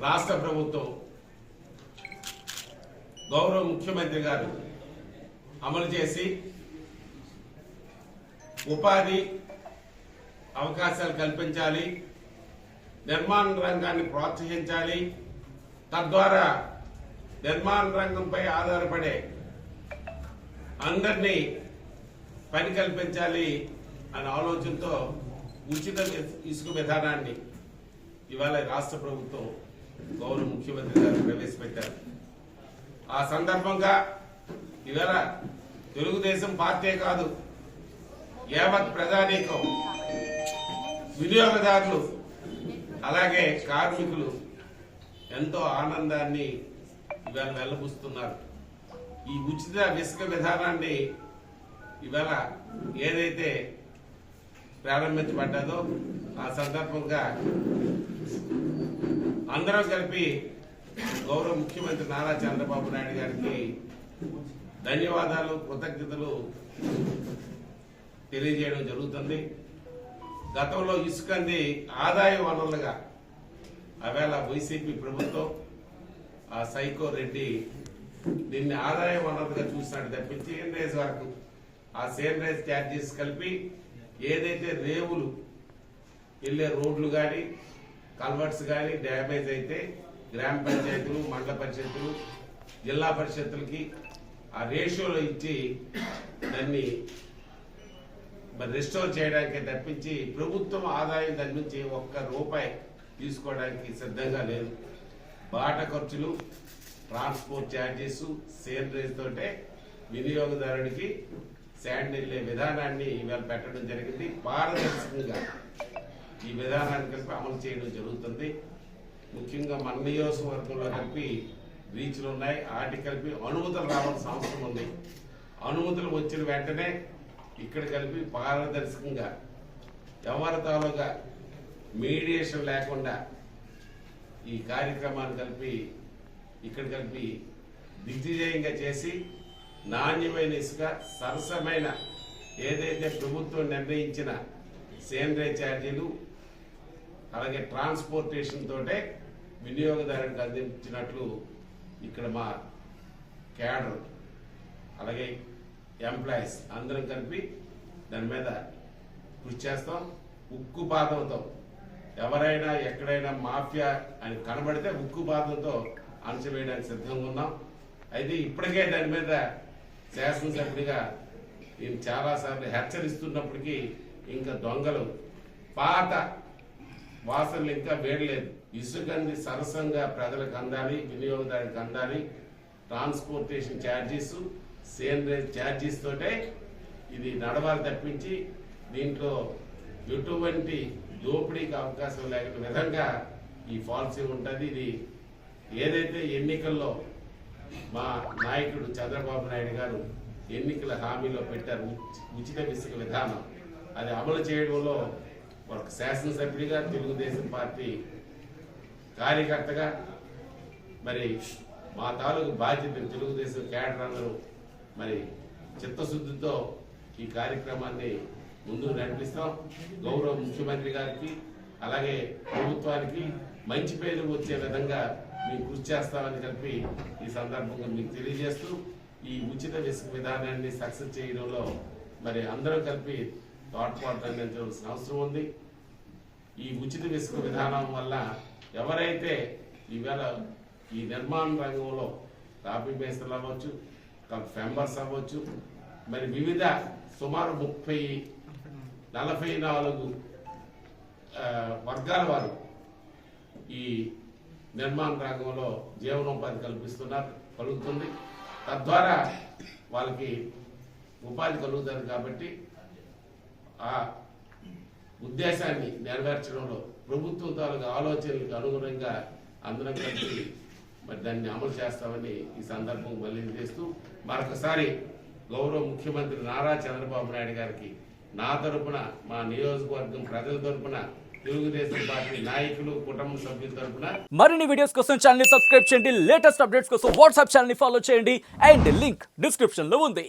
రాష్ట్ర ప్రభుత్వం గౌరవ ముఖ్యమంత్రి గారు అమలు చేసి ఉపాధి అవకాశాలు కల్పించాలి, నిర్మాణ రంగాన్ని ప్రోత్సహించాలి, తద్వారా నిర్మాణ రంగంపై ఆధారపడే అందరినీ పని కల్పించాలి అనే ఆలోచనతో ఉచిత ఇసుక విధానాన్ని ఇవాళ రాష్ట్ర ప్రభుత్వం గౌరవ ముఖ్యమంత్రి గారు ప్రవేశపెట్టారు. ఆ సందర్భంగా ఇవాళ తెలుగుదేశం పార్టీ కాదు, యావత్ ప్రజానీకం, వినియోగదారులు, అలాగే కార్మికులు ఎంతో ఆనందాన్ని ఇవాళ వెల్లబుస్తున్నారు. ఈ ఉచిత ఇసుక విధానాన్ని ఇవాళ ఏదైతే ప్రారంభించబడ్డదో ఆ సందర్భంగా అందరం కలిపి గౌరవ ముఖ్యమంత్రి నారా చంద్రబాబు నాయుడు గారికి ధన్యవాదాలు, కృతజ్ఞతలు తెలియజేయడం జరుగుతుంది. గతంలో ఇసుకంది ఆదాయ వనరులుగా అవేళ వైసీపీ ప్రభుత్వం ఆ సైకో రెడ్డి దీన్ని ఆదాయ వనరులుగా చూసినట్టు తప్పించి సేన్ వరకు ఆ సేన్ రైజ్ ఛార్జెస్ కలిపి ఏదైతే రేవులు వెళ్ళే రోడ్లు కానీ కల్వర్ట్స్ కానీ డ్యామేజ్ అయితే గ్రామ పంచాయతీలు, మండల పరిషత్తులు, జిల్లా పరిషత్తులకి ఆ రేషియోలో ఇచ్చి దాన్ని రెస్టోర్ చేయడానికి తప్పించి ప్రభుత్వం ఆదాయం దాని నుంచి ఒక్క రూపాయి తీసుకోవడానికి సిద్ధంగా లేదు. బాట ఖర్చులు, ట్రాన్స్పోర్ట్ ఛార్జెస్, సేల్ రేజ్ తోటే వినియోగదారుడికి శాండ్ వెళ్లే విధానాన్ని ఇవాళ పెట్టడం జరిగింది. పారదర్శకంగా ఈ విధానాన్ని కలిపి అమలు చేయడం జరుగుతుంది. ముఖ్యంగా మన నియోజకవర్గంలో కలిపి బీచ్లు ఉన్నాయి, వాటి కలిపి అనుమతులు రావాల్సిన అవసరం ఉంది. అనుమతులు వచ్చిన వెంటనే ఇక్కడ కలిపి పారదర్శకంగా ఎవరి తాలూగా మీడియేషన్ లేకుండా ఈ కార్యక్రమాన్ని కలిపి ఇక్కడ కలిపి దిగ్విజయంగా చేసి నాణ్యమైన ఇసుక, సరసమైన ఏదైతే ప్రభుత్వం నిర్ణయించిన సేన్ రైజ్ ఛార్జీలు అలాగే ట్రాన్స్పోర్టేషన్ తోటే వినియోగదారునికి అందించినట్లు ఇక్కడ మా క్యాడర్ అలాగే ఎంప్లాయీస్ అందరం కలిపి దాని మీద కృషి చేస్తాం. ఉక్కు పాదంతో ఎవరైనా ఎక్కడైనా మాఫియా అని కనబడితే ఉక్కు పాదంతో అణచివేయడానికి సిద్ధంగా ఉన్నాం. అయితే ఇప్పటికే దాని మీద శాసనసభ్యుడిగా నేను చాలాసార్లు హెచ్చరిస్తున్నప్పటికీ ఇంకా దొంగలు పాత వాసనలు ఇంకా వేయలేదు. ఇసుకంది సరసంగా ప్రజలకు అందాలి, వినియోగదారునికి అందాలి. ట్రాన్స్పోర్టేషన్ ఛార్జెస్, సేన్ రైజ్ ఛార్జెస్ తోటే ఇది నడవాలి తప్పించి దీంట్లో ఎటువంటి దోపిడీకి అవకాశం లేని విధంగా ఈ పాలసీ ఉంటుంది. ఇది ఏదైతే ఎన్నికల్లో మా నాయకుడు చంద్రబాబు నాయుడు గారు ఎన్నికల హామీలో పెట్టారు ఉచిత ఇసుక విధానం, అది అమలు చేయడంలో ఒక శాసనసభ్యుడిగా, తెలుగుదేశం పార్టీ కార్యకర్తగా మరి మా తాలూకు బాధ్యత తెలుగుదేశం క్యాడర్ అందరూ మరి చిత్తశుద్ధితో ఈ కార్యక్రమాన్ని ముందుకు నడిపిస్తాం. గౌరవ ముఖ్యమంత్రి గారికి అలాగే ప్రభుత్వానికి మంచి పేరు వచ్చే విధంగా మేము కృషి చేస్తామని చెప్పి ఈ సందర్భంగా మీకు తెలియజేస్తూ ఈ ఉచిత ఇసుక విధానాన్ని సక్సెస్ చేయడంలో మరి అందరూ కలిపి తోడ్పాటు అందించవలసిన అవసరం ఉంది. ఈ ఉచిత ఇసుక విధానం వల్ల ఎవరైతే ఈవేళ ఈ నిర్మాణ రంగంలో కాపీ మేస్త్రులు అవ్వచ్చు, మెంబర్స్ అవ్వచ్చు, మరి వివిధ సుమారు 44 వర్గాల వారు ఈ నిర్మాణ రంగంలో జీవనోపాధి కలుగుతుంది. తద్వారా వాళ్ళకి ఉపాధి కలుగుతుంది. కాబట్టి ఆ ఉద్దేశాన్ని నెరవేర్చడంలో ప్రభుత్వం తాలూకు ఆలోచనలకు అనుగుణంగా అందరం కలిసి మరి దాన్ని అమలు చేస్తామని ఈ సందర్భం మళ్ళీ చేస్తూ మరొకసారి గౌరవ ముఖ్యమంత్రి నారా చంద్రబాబు నాయుడు గారికి నా తరపున, మా నియోజకవర్గం ప్రజల తరపున, తెలుగుదేశం పార్టీ నాయకులు, కుటుంబ సభ్యుల తరపున మరిన్ని వీడియోస్ కోసం ఛానల్ ని సబ్స్క్రైబ్ చేయండి. లేటెస్ట్ అప్డేట్స్ కోసం వాట్సాప్ ఛానల్ ని ఫాలో చేయండి. అండ్ లింక్ డిస్క్రిప్షన్ లో ఉంది.